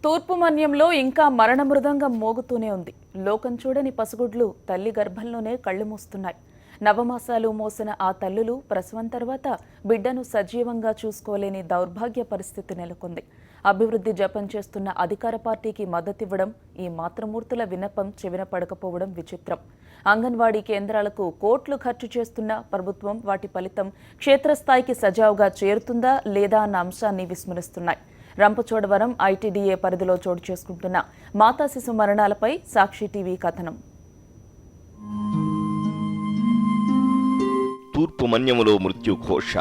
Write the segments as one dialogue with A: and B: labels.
A: తూర్పు మన్యంలో ఇంకా మరణ మృదంగం మోగుతూనే ఉంది. లోకం చూడని పసిగుడ్లు తల్లి గర్భంలోనే కళ్ళు మూస్తున్నాయి. నవమాసాలు మోసిన ఆ తల్లులు ప్రసవం తర్వాత బిడ్డను సజీవంగా చూసుకోలేని దౌర్భాగ్య పరిస్థితి నెలకొంది. అభివృద్ధి జపం చేస్తున్న అధికార పార్టీకి మద్దతివ్వడం, ఈ మాతృమూర్తుల విన్నపం చెవిన పడకపోవడం విచిత్రం. అంగన్వాడీ కేంద్రాలకు కోట్లు ఖర్చు చేస్తున్న ప్రభుత్వం వాటి ఫలితం క్షేత్రస్థాయికి సజావుగా చేరుతుందా లేదా అన్న అంశాన్ని విస్మరిస్తున్నాయి. రంపచోడవరం ఐటీడీఏ పరిధిలో చోటు చేసుకుంటున్న మాతా శిశు మరణాలపై సాక్షి టీవీ కథనం.
B: తూర్పు మన్యములో మృత్యు ఘోష,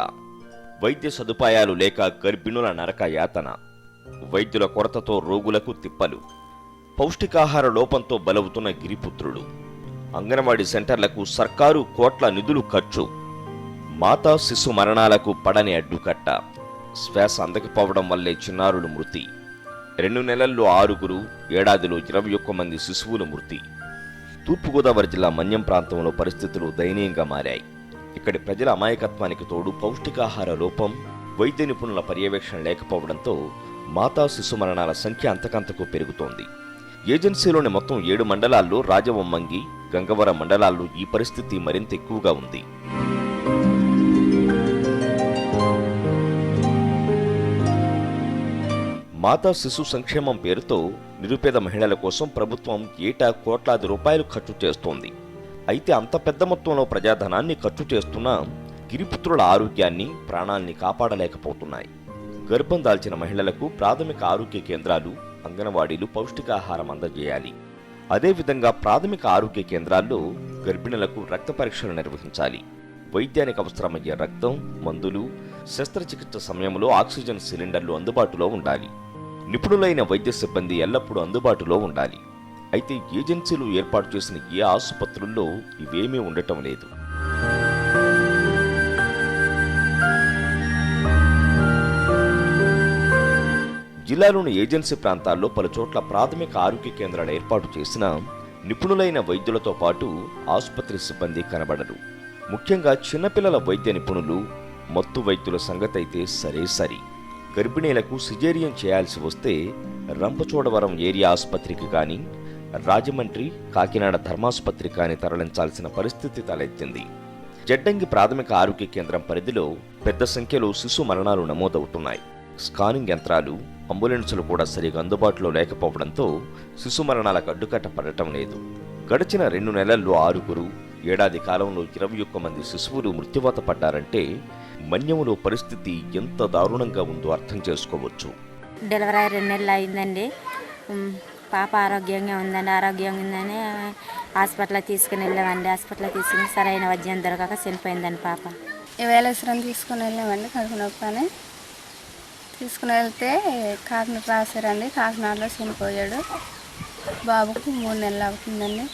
B: వైద్య సదుపాయాలు లేక గర్భిణుల నరక యాతన, వైద్యుల కొరతతో రోగులకు తిప్పలు, పౌష్టికాహార లోపంతో బలవుతున్న గిరిపుత్రులు, అంగన్వాడీ సెంటర్లకు సర్కారు కోట్ల నిధులు ఖర్చు, మాతా శిశు మరణాలకు పడని అడ్డుకట్ట, శ్వాస అందకపోవడం వల్లే చిన్నారులు మృతి, 2 నెలల్లో 6, ఏడాదిలో 21 మంది శిశువుల మృతి. తూర్పుగోదావరి జిల్లా మన్యం ప్రాంతంలో పరిస్థితులు దయనీయంగా మారాయి. ఇక్కడి ప్రజల అమాయకత్వానికి తోడు పౌష్టికాహార లోపం, వైద్య నిపుణుల పర్యవేక్షణ లేకపోవడంతో మాతా శిశు మరణాల సంఖ్య అంతకంతకు పెరుగుతోంది. ఏజెన్సీలోని మొత్తం 7 మండలాల్లో రాజవొమ్మంగి, గంగవరం మండలాల్లో ఈ పరిస్థితి మరింత ఎక్కువగా ఉంది. మాతా శిశు సంక్షేమం పేరుతో నిరుపేద మహిళల కోసం ప్రభుత్వం ఏటా కోట్లాది రూపాయలు ఖర్చు చేస్తోంది. అయితే అంత పెద్ద మొత్తంలో ప్రజాధనాన్ని ఖర్చు చేస్తున్నా గిరిపుత్రుల ఆరోగ్యాన్ని, ప్రాణాల్ని కాపాడలేకపోతున్నాయి. గర్భం దాల్చిన మహిళలకు ప్రాథమిక ఆరోగ్య కేంద్రాలు, అంగన్వాడీలు పౌష్టికాహారం అందజేయాలి. అదేవిధంగా ప్రాథమిక ఆరోగ్య కేంద్రాల్లో గర్భిణులకు రక్త పరీక్షలు నిర్వహించాలి. వైద్యానికి అవసరమయ్యే రక్తం, మందులు, శస్త్రచికిత్స సమయంలో ఆక్సిజన్ సిలిండర్లు అందుబాటులో ఉండాలి. నిపుణులైన వైద్య సిబ్బంది ఎల్లప్పుడూ అందుబాటులో ఉండాలి. అయితే ఏజెన్సీలు ఏర్పాటు చేసిన ఏ ఆసుపత్రుల్లో ఇవేమీ ఉండటం లేదు. జిల్లాలోని ఏజెన్సీ ప్రాంతాల్లో పలుచోట్ల ప్రాథమిక ఆరోగ్య కేంద్రాలు ఏర్పాటు చేసిన నిపుణులైన వైద్యులతో పాటు ఆసుపత్రి సిబ్బంది కనబడరు. ముఖ్యంగా చిన్నపిల్లల వైద్య నిపుణులు, మత్తు వైద్యుల సంగతైతే సరే. గర్భిణీలకు సిజేరియన్ చేయాల్సి వస్తే రంపచోడవరం ఏరియా ఆసుపత్రికి కానీ, రాజమండ్రి, కాకినాడ ధర్మాసుపత్రి కానీ తరలించాల్సిన పరిస్థితి తలెత్తింది. జడ్డంగి ప్రాథమిక ఆరోగ్య కేంద్రం పరిధిలో పెద్ద సంఖ్యలో శిశు మరణాలు నమోదవుతున్నాయి. స్కానింగ్ యంత్రాలు, అంబులెన్సులు కూడా సరిగా అందుబాటులో లేకపోవడంతో శిశు మరణాలకు అడ్డుకట్ట పడటం లేదు. గడిచిన 2 నెలల్లో 6, ఏడాది కాలంలో 21 మంది శిశువులు మృత్యువాత పడ్డారంటే మన్యములో పరిస్థితి ఎంత దారుణంగా ఉందో అర్థం చేసుకోవచ్చు.
C: డెలివరీ 2 నెలలు అయిందండి. పాప ఆరోగ్యంగా ఉందని హాస్పిటల్కి తీసుకుని వెళ్ళామండి. హాస్పిటల్కి తీసుకుని సరైన వైద్యం దొరకక చనిపోయిందండి పాప.
D: వేలేశ్వరం తీసుకుని వెళ్ళామండి. కడుపు నొప్పి అని తీసుకుని వెళ్తే కాకినాడ రాశారండి. కాకినాడలో చనిపోయాడు. బాబుకు 3 నెలలు అవుతుందండి.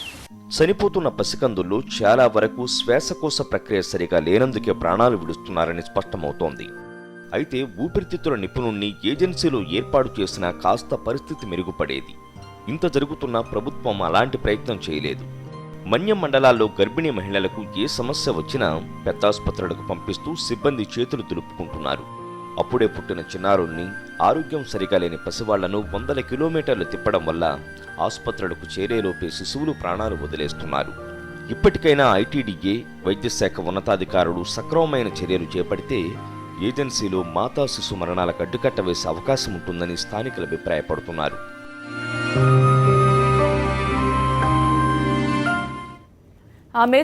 B: చనిపోతున్న పసికందుల్లో చాలా వరకు శ్వాసకోశ ప్రక్రియ సరిగా లేనందుకే ప్రాణాలు విడుస్తున్నారని స్పష్టమవుతోంది. అయితే ఊపిరితిత్తుల నిపుణుణ్ణి ఏజెన్సీలో ఏర్పాటు చేసినా కాస్త పరిస్థితి మెరుగుపడేది. ఇంత జరుగుతున్నా ప్రభుత్వం అలాంటి ప్రయత్నం చేయలేదు. మన్యం మండలాల్లో గర్భిణీ మహిళలకు ఏ సమస్య వచ్చినా పెద్దాసుపత్రులకు పంపిస్తూ సిబ్బంది చేతులు దులుపుకుంటున్నారు. అప్పుడే పుట్టిన చిన్నారుల్ని, ఆరోగ్యం సరిగా లేని పసివాళ్లను 100 కిలోమీటర్లు తిప్పడం వల్ల ఆసుపత్రులకు చేరేలోపే శిశువులు ప్రాణాలు వదిలేస్తున్నారు. ఇప్పటికైనా ఐటీడీఏ, వైద్యశాఖ ఉన్నతాధికారులు సక్రమమైన చర్యలు చేపడితే ఏజెన్సీలో మాతా శిశు మరణాలకు అడ్డుకట్ట వేసే అవకాశం ఉంటుందని స్థానికులు అభిప్రాయపడుతున్నారు.
A: ఆమె